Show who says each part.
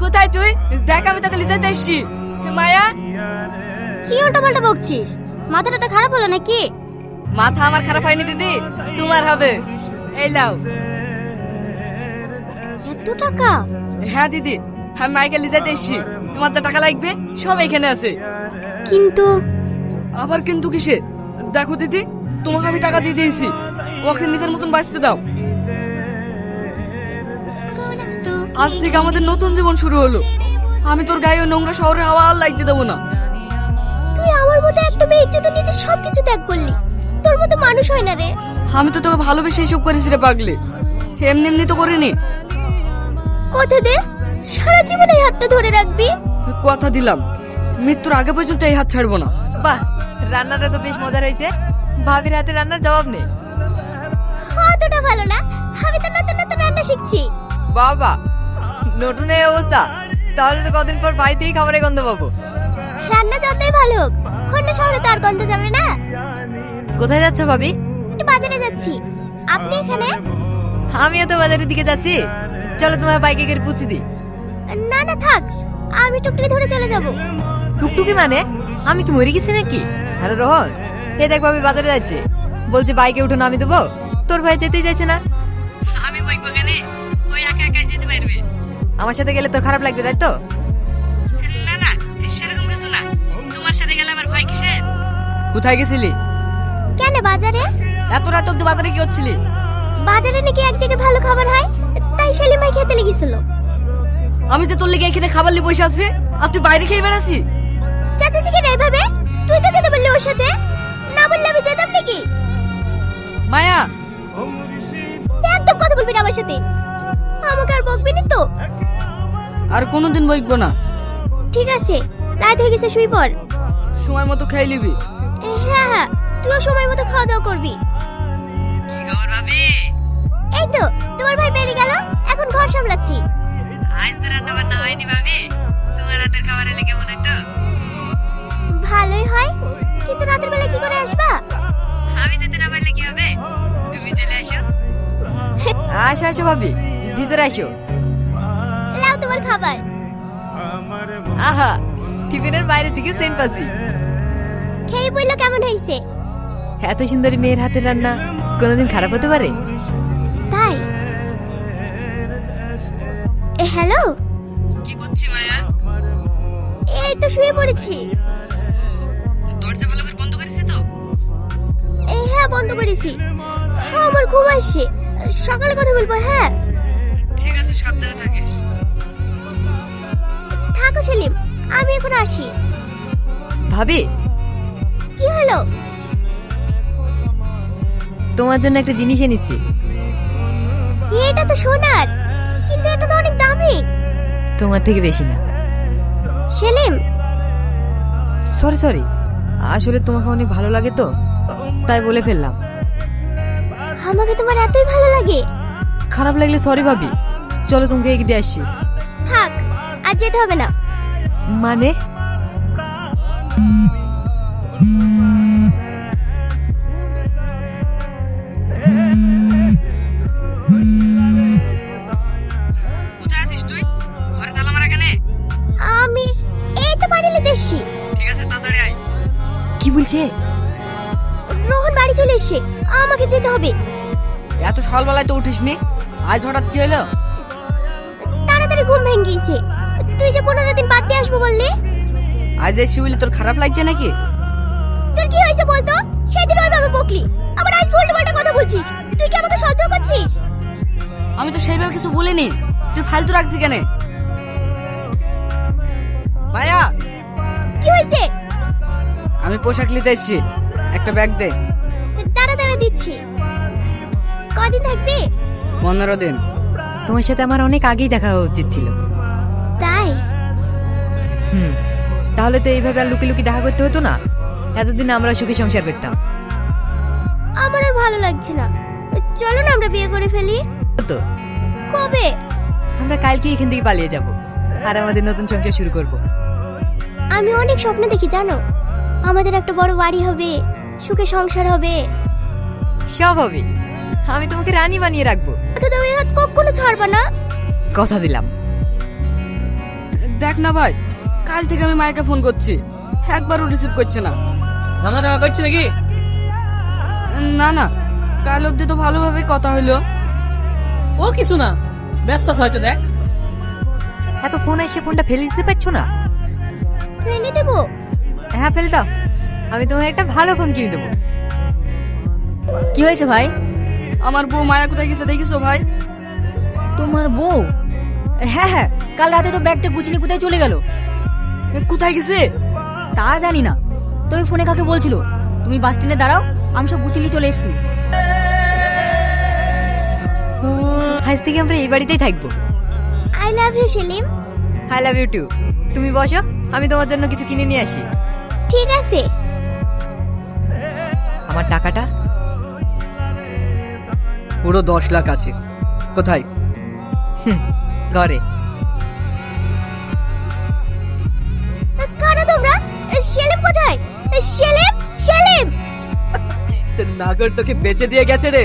Speaker 1: কোথায় তুই? দেখ আমি তোকে নিতে এসছি। মায়া,
Speaker 2: কি উল্টাপাল্টা বকছিস? মাথাটা তো খারাপ হলো নাকি?
Speaker 1: মাথা আমার খারাপ হয়নি দিদি, তোমার হবে। এই লাও।
Speaker 2: এত টাকা?
Speaker 1: হ্যাঁ দিদি, আমি মাইকে নিতে এসছি। তোমার যা টাকা লাগবে সব এখানে আছে।
Speaker 2: কিন্তু
Speaker 1: আবার কিন্তু কিসে? দেখো দিদি, তোমাকে আমি টাকা দিয়ে দিয়েছি, ওকে নিজের মতন বাঁচতে দাও। আজ থেকে আমাদের নতুন জীবন শুরু হলো। আমি তোর গায়ে ওই নোংরা শহরে হাওয়া আর লাগতে দেবো না।
Speaker 2: তুই আমার মতো একটা মেয়ের জন্য নিজের সবকিছু ত্যাগ করলি। তোর মতো মানুষ হয় না রে।
Speaker 1: আমি তো তোকে ভালোবেসে এইসব করেছি রে পাগলি, এমনি এমনি তো করিনি।
Speaker 2: কথা দে, সারা জীবন এই হাতটা ধরে রাখবি।
Speaker 1: কথা দিলাম, মৃত্যুর আগে পর্যন্ত এই হাত ছাড়বো না।
Speaker 3: বাহ, রান্নাটা তো বেশ মজার হয়েছে। ভাবির হাতে রান্নার জবাব নেই।
Speaker 2: অতটা ভালো না, আমি তো নতুন নতুন রান্না শিখছি।
Speaker 3: বাবা, নতুন এই অবস্থা, তাহলে তো কদিন পর বাড়িতেই খাবারের গন্ধ পাবো।
Speaker 2: রান্না যতই ভালো হোক, অন্য শহরে তো আর গন্ধ যাবে না।
Speaker 3: কোথায় যাচ্ছ ভাবি?
Speaker 2: একটু বাজারে যাচ্ছি। আপনি এখানে?
Speaker 3: আমিও তো বাজারের দিকে যাচ্ছি। চলো তোমার বাইকে করে পুছি দিই।
Speaker 2: না না থাক, আমি টুকটুকি ধরে চলে যাব।
Speaker 3: টুকটুকি মানে? আমি কি মরে গেছি নাকি? হ্যালো রোহন, হে দেখ ভাবি বাজারে যাচ্ছে, বলছে বাইকে উঠে নামি দেবো। তোর ভাই যেতেই যাচ্ছে না।
Speaker 1: আমি বাইক বাগানে, ওই একা একা যেতে পারবে।
Speaker 3: আমার সাথে গেলে তোর খারাপ লাগবে, তাই তো?
Speaker 1: না না, সেরকম কিছু না। তোমার সাথে গেলে আমার ভয় কিসের? কোথায় গেছিলি?
Speaker 2: কেন বাজারে?
Speaker 1: এত রাত অব্দি বাজারে কি হচ্ছিলি?
Speaker 2: বাজারে নাকি এক জায়গায় ভালো খাবার হয়, তাই সেলিম ভাই খেতে লেগেছিল।
Speaker 1: আমি তো তোর লেগে এখানে খাবার নিয়ে বসে আছি, আর তুই বাইরে খেয়ে বেড়াসি।
Speaker 2: চাচা শিখে রে ভাবে, তুই তো যেতে বললি ওর সাথে, না বললে আমি যেতাম নাকি?
Speaker 1: মায়া,
Speaker 2: একদম কথা বলবি না আমার সাথে। আমাকে আর বকবি না তো?
Speaker 1: আর কোনোদিন বইকবো না।
Speaker 2: ঠিক আছে, রাত হয়ে গেছে, শুই পড়।
Speaker 1: সময় মতো খেয়ে নিবি।
Speaker 2: হ্যাঁ হ্যাঁ, তুইও সময় মতো খাওয়া দাওয়া করবি।
Speaker 3: কি খবর ভাবি?
Speaker 2: এই তো তোমার ভাই বেরিয়ে গেল, এখন ঘর সামলাচ্ছি।
Speaker 3: আজ তো রান্না বান্না হয়নি ভাবি, তোমার হাতের খাবার এলে কেমন হতো?
Speaker 2: ভালোই হয়, কিন্তু রাতের বেলা কি করে আসবা?
Speaker 3: আমি যেতে না পারলে কি হবে? তুমি চলে আসো। আসো আসো ভাবি, ভিতরে আসো।
Speaker 2: নাও তোমার খাবার।
Speaker 3: আহা, টিফিনের বাইরে থেকে সেন্ট পাচ্ছি।
Speaker 2: খেয়ে বললো কেমন হয়েছে?
Speaker 3: এত সুন্দরী মেয়ের হাতের রান্না কোনোদিন খারাপ হতে পারে?
Speaker 2: তাই? হ্যালো,
Speaker 1: কি করছি মায়া?
Speaker 2: এই তো শুয়ে পড়েছি।
Speaker 1: দরজা ভালো করে বন্ধ করেছি তো?
Speaker 2: হ্যাঁ বন্ধ করেছি। আমার ঘুম আসছে, সকালে কথা বলবো। হ্যাঁ
Speaker 1: ঠিক আছে, সাবধানে থাকিস।
Speaker 2: থাকো সেলিম, আমি এখন আসি।
Speaker 3: ভাবি,
Speaker 2: কি হলো?
Speaker 3: তোমার জন্য একটা জিনিস এনেছি।
Speaker 2: এটা তো সোনার, কিন্তু এটা তো অনেক দামি।
Speaker 3: তোমার থেকে বেশি না।
Speaker 2: সেলিম,
Speaker 3: সরি সরি, আসলে তোমাকে অনেক ভালো লাগে তো, তাই বলে ফেললাম।
Speaker 2: আমাকে তোমার এতই ভালো লাগে?
Speaker 3: খারাপ লাগলে সরি ভাবি, চলো তোমাকে এগিয়ে দিয়ে আসছি।
Speaker 2: থাক, আজ যেতে হবে না।
Speaker 3: মানে?
Speaker 1: কোথায় আছিস তুই? ঘরে তালা মারা কেন?
Speaker 2: আমি এই তো বাড়িতে এসেছি।
Speaker 1: ঠিক আছে, তাড়াতাড়ি আয়।
Speaker 3: কি বলছে?
Speaker 2: রোহন বাড়ি চলে এসেছে, আমাকে যেতে হবে।
Speaker 1: এত সকালবেলায় তো উঠিসনি, আজ হঠাৎ কি হলো?
Speaker 2: তাড়াতাড়ি ঘুম ভেঙে গিয়েছে। তুই যে 15 দিন বাদ দিয়ে আসবো বললি।
Speaker 1: আজ এসে বলি তোর খারাপ লাগছে নাকি?
Speaker 2: তোর কি হয়েছে বলতো? সেদিন ওইভাবে বকলি, আবার আজ উল্টোপাল্টা কথা বলছিস। তুই কি আমাকে সন্দেহ করছিস?
Speaker 1: আমি তো সেইভাবে কিছু বলিনি, তুই ফালতু রাখছিস কেন? মায়া,
Speaker 2: কি হয়েছে?
Speaker 1: আমি পোশাক নিতে এসেছি, একটা ব্যাগ দে।
Speaker 2: দাঁড়া দাঁড়া দিচ্ছি। কদিন থাকবি?
Speaker 1: 15 দিন।
Speaker 3: তোমার সাথে আমার অনেক আগেই দেখা হওয়া উচিত ছিল।
Speaker 2: তাই?
Speaker 3: তাহলে তো এইভাবে আর লুকি লুকি দেখা করতে হতো না, এতদিন আমরা সুখী সংসার করতাম।
Speaker 2: আমার আর ভালো লাগছে না, চলো না আমরা বিয়ে করে ফেলি।
Speaker 3: তো
Speaker 2: কবে?
Speaker 3: আমরা কালকে এখান থেকে পালিয়ে যাব আর আমাদের নতুন সংসার শুরু করব।
Speaker 2: আমি অনেক স্বপ্ন দেখি জানো, আমাদের একটা বড় বাড়ি হবে, সুখে সংসার হবে।
Speaker 3: সব হবে, আমি তোমাকে রানী বানিয়ে রাখবো।
Speaker 2: কথা দাও, এই হাত কখনো ছাড়বা না।
Speaker 3: কথা দিলাম।
Speaker 1: দেখ না ভাই, কাল থেকে আমি মায়েকে ফোন করছি, একবারও রিসিভ করছে না।
Speaker 4: ঝামেলা টাকা করছে নাকি?
Speaker 1: না না, কাল অবধি তো ভালোভাবে কথা হলো।
Speaker 4: ও কিছু না, ব্যস্ত আছে হয়তো। দেখ
Speaker 3: এত ফোন এসে ফোনটা ফেলে দিতে পারছো না?
Speaker 2: ফেলে দেবো?
Speaker 3: হ্যাঁ ফেলে দাও, আমি তোমার একটা ভালো ফোন কিনে দেবো।
Speaker 5: কি হয়েছে ভাই?
Speaker 1: আমার বউ মায়া কোথায় গেছে দেখিছো ভাই?
Speaker 5: তোমার বউ? হ্যাঁ হ্যাঁ, কাল রাতে তো ব্যাগটা গুছিয়ে কোথায় চলে গেল।
Speaker 1: কোথায় গেছে?
Speaker 5: তা জানি না, তুমি ফোনে কাকে বলছিল? তুমি বাস স্ট্যান্ডে দাঁড়াও, আমি সব গুছিয়ে চলে এসেছি।
Speaker 3: আজ থেকে আমরা এই বাড়িতেই থাকবো।
Speaker 2: I love you Salim.
Speaker 3: I love you too. তুমি বসো, আমি তোমার জন্য কিছু কিনে নিয়ে আসি।
Speaker 2: ঠিক আছে।
Speaker 3: আমার টাকাটা?
Speaker 4: পুরো 10 লাখ আছে। কোথায়?
Speaker 3: ঘরে।
Speaker 2: কারা তোমরা? সেলিম কোথায়? সেলিম, সেলিম!
Speaker 4: নাগর তোকে বেচে দিয়ে গেছে রে।